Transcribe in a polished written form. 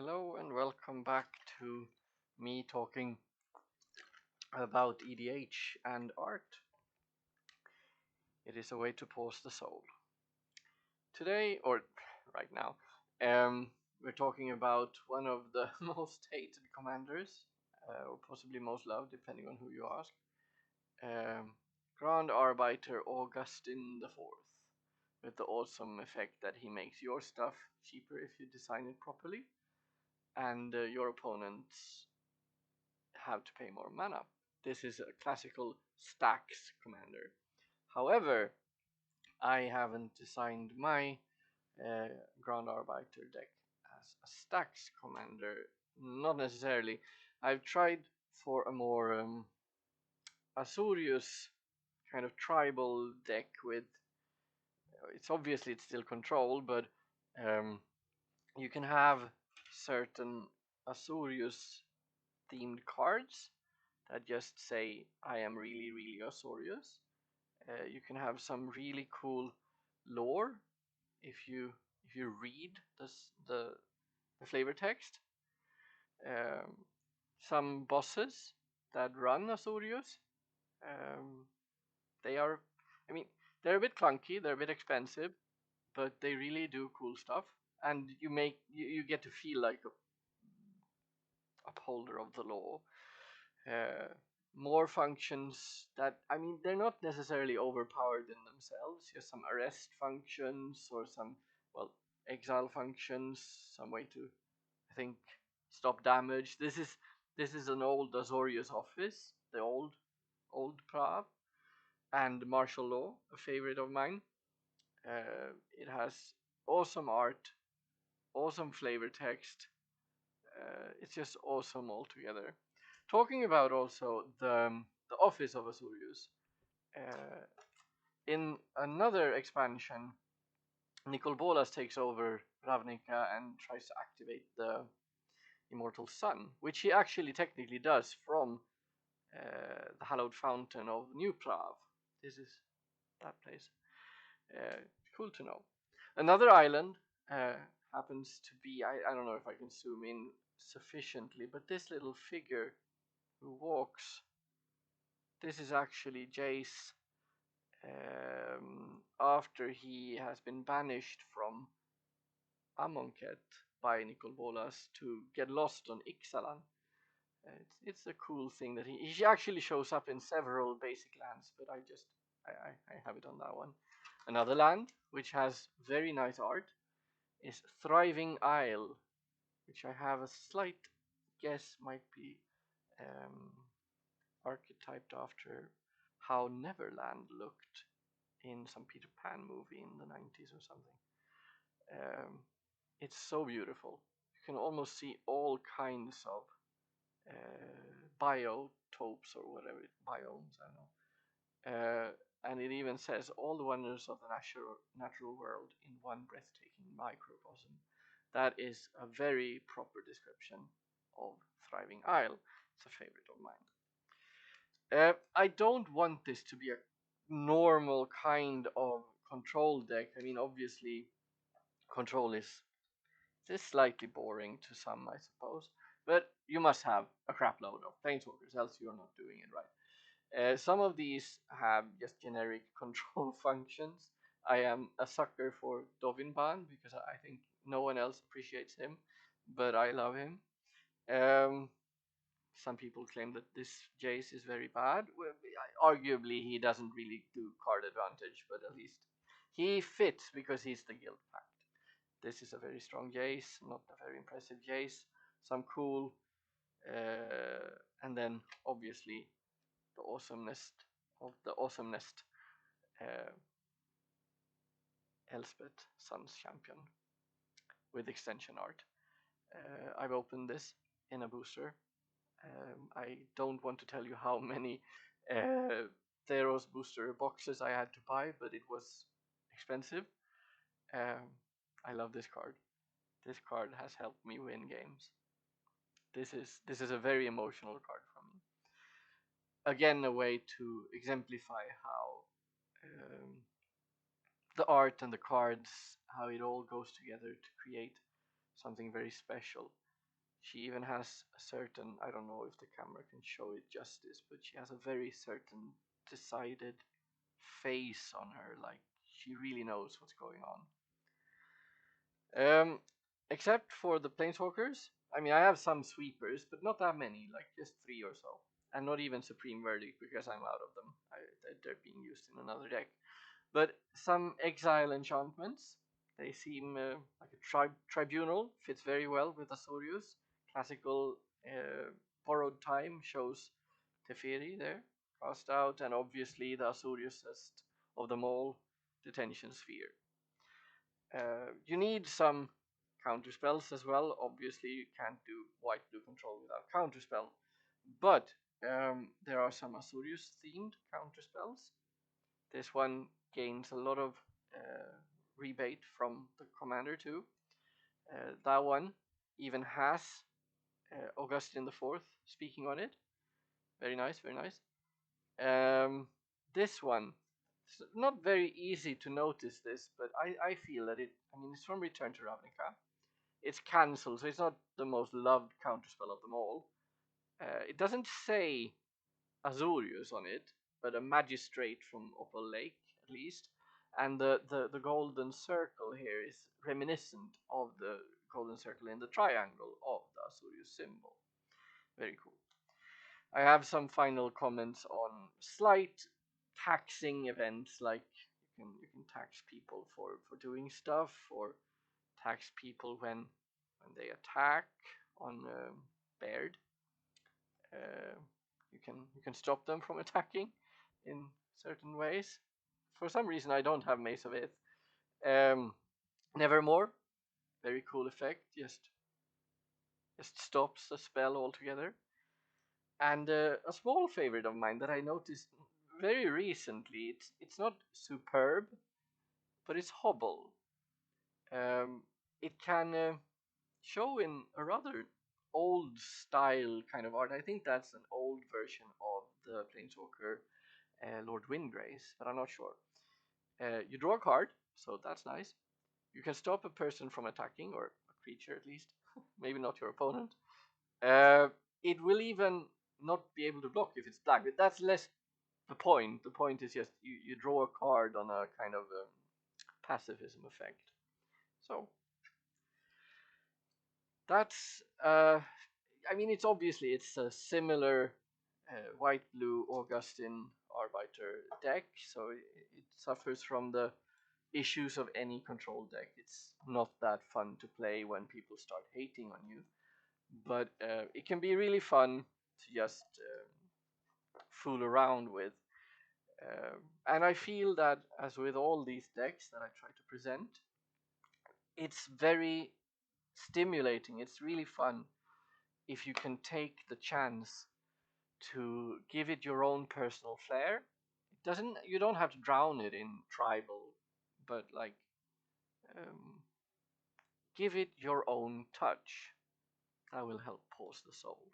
Hello and welcome back to me talking about EDH and art. It is a way to pause the soul. Today, or right now, we're talking about one of the most hated commanders, or possibly most loved, depending on who you ask. Grand Arbiter Augustin the Fourth, with the awesome effect that he makes your stuff cheaper if you design it properly, and your opponents have to pay more mana. This is a classical stacks commander. However, I haven't designed my Grand Arbiter deck as a stacks commander. Not necessarily. I've tried for a more Azorius kind of tribal deck with. It's still control, but um, you can have certain Azorius themed cards that just say I am really really Azorius. You can have some really cool lore if you read the flavor text. Um, some bosses that run Azorius, um, they are, I mean, they're a bit clunky, they're a bit expensive, but they really do cool stuff, and you get to feel like a upholder of the law. uh, More functions that, I mean, they're not necessarily overpowered in themselves, just some arrest functions or some, well, exile functions, some way to, I think, stop damage. This is an old Azorius office, the old Prav, and martial law, a favorite of mine. It has awesome art, awesome flavor text. It's just awesome altogether. Talking about also the office of Azorius, uh, in another expansion, Nicol Bolas takes over Ravnica and tries to activate the Immortal Sun, which he actually technically does from the Hallowed Fountain of New Prav. This is that place. Uh, cool to know. Another island uh, happens to be, I don't know if I can zoom in sufficiently, but this little figure who walks, this is actually Jace after he has been banished from Amonkhet by Nicol Bolas to get lost on Ixalan. It's a cool thing that he actually shows up in several basic lands, but I have it on that one. Another land which has very nice art is Thriving Isle, which I have a slight guess might be um, archetyped after how Neverland looked in some Peter Pan movie in the 90s or something. Um, it's so beautiful. You can almost see all kinds of biotopes or whatever, biomes, I don't know. And it even says all the wonders of the natural world in one breathtaking microcosm. That is a very proper description of Thriving Isle. It's a favorite of mine. I don't want this to be a normal kind of control deck. I mean, obviously, control is slightly boring to some, I suppose, but you must have a crap load of planeswalkers, else you're not doing it right. Some of these have just generic control functions. I am a sucker for Dovinban because I think no one else appreciates him, but I love him. Um, some people claim that this Jace is very bad. Well, arguably, he doesn't really do card advantage, but at least he fits because he's the Guild Pact. This is a very strong Jace, not a very impressive Jace. Some cool, and then obviously the awesomeness of the awesomeness, uh, Elspeth, Sun's Champion, with extension art. I've opened this in a booster. I don't want to tell you how many Theros booster boxes I had to buy, but it was expensive. Um, I love this card. This card has helped me win games. This is a very emotional card for me. Again, a way to exemplify how the art and the cards, how it all goes together to create something very special. She even has a certain, I don't know if the camera can show it justice, but she has a very certain decided face on her, like she really knows what's going on. Except for the planeswalkers, I mean, I have some sweepers, but not that many, like just 3 or so. And not even Supreme Verdict because I'm out of them. They're being used in another deck. But some exile enchantments, they seem like a tribunal, fits very well with Azorius. Classical borrowed time shows Teferi there, cast out, and obviously the Azoriusest of them all, Detention Sphere. You need some counter spells as well. Obviously, you can't do white blue control without counter spell, but there are some Azorius themed counter spells. This one gains a lot of rebate from the commander too. That one even has Augustin the Fourth speaking on it. Very nice, very nice. This one, it's not very easy to notice this, but I feel that it. I mean, it's from Return to Ravnica. It's cancelled, so it's not the most loved counterspell of them all. It doesn't say Azorius on it, but a magistrate from Opal Lake at least. And the golden circle here is reminiscent of the golden circle in the triangle of the Azorius symbol. Very cool. I have some final comments on slight taxing events, like you can tax people for doing stuff, or tax people when they attack on Baird. You can stop them from attacking in certain ways. For some reason, I don't have Mace of Ith. Nevermore, very cool effect. Just stops the spell altogether. And a small favorite of mine that I noticed very recently. It's not superb, but it's Hobble. It can show in a rather old style kind of art. I think that's an old version of the Planeswalker Lord Windgrace, but I'm not sure. You draw a card, so that's nice. You can stop a person from attacking, or a creature at least, maybe not your opponent. It will even not be able to block if it's black, but that's less the point. The point is just you draw a card on a kind of pacifism effect. So that's I mean, it's a similar white blue Augustin Arbiter deck, so it suffers from the issues of any control deck. It's not that fun to play when people start hating on you, but it can be really fun to just fool around with. And I feel that, as with all these decks that I try to present, it's very stimulating. It's really fun if you can take the chance to give it your own personal flair. You don't have to drown it in tribal, but like um, give it your own touch. That will help pause the soul.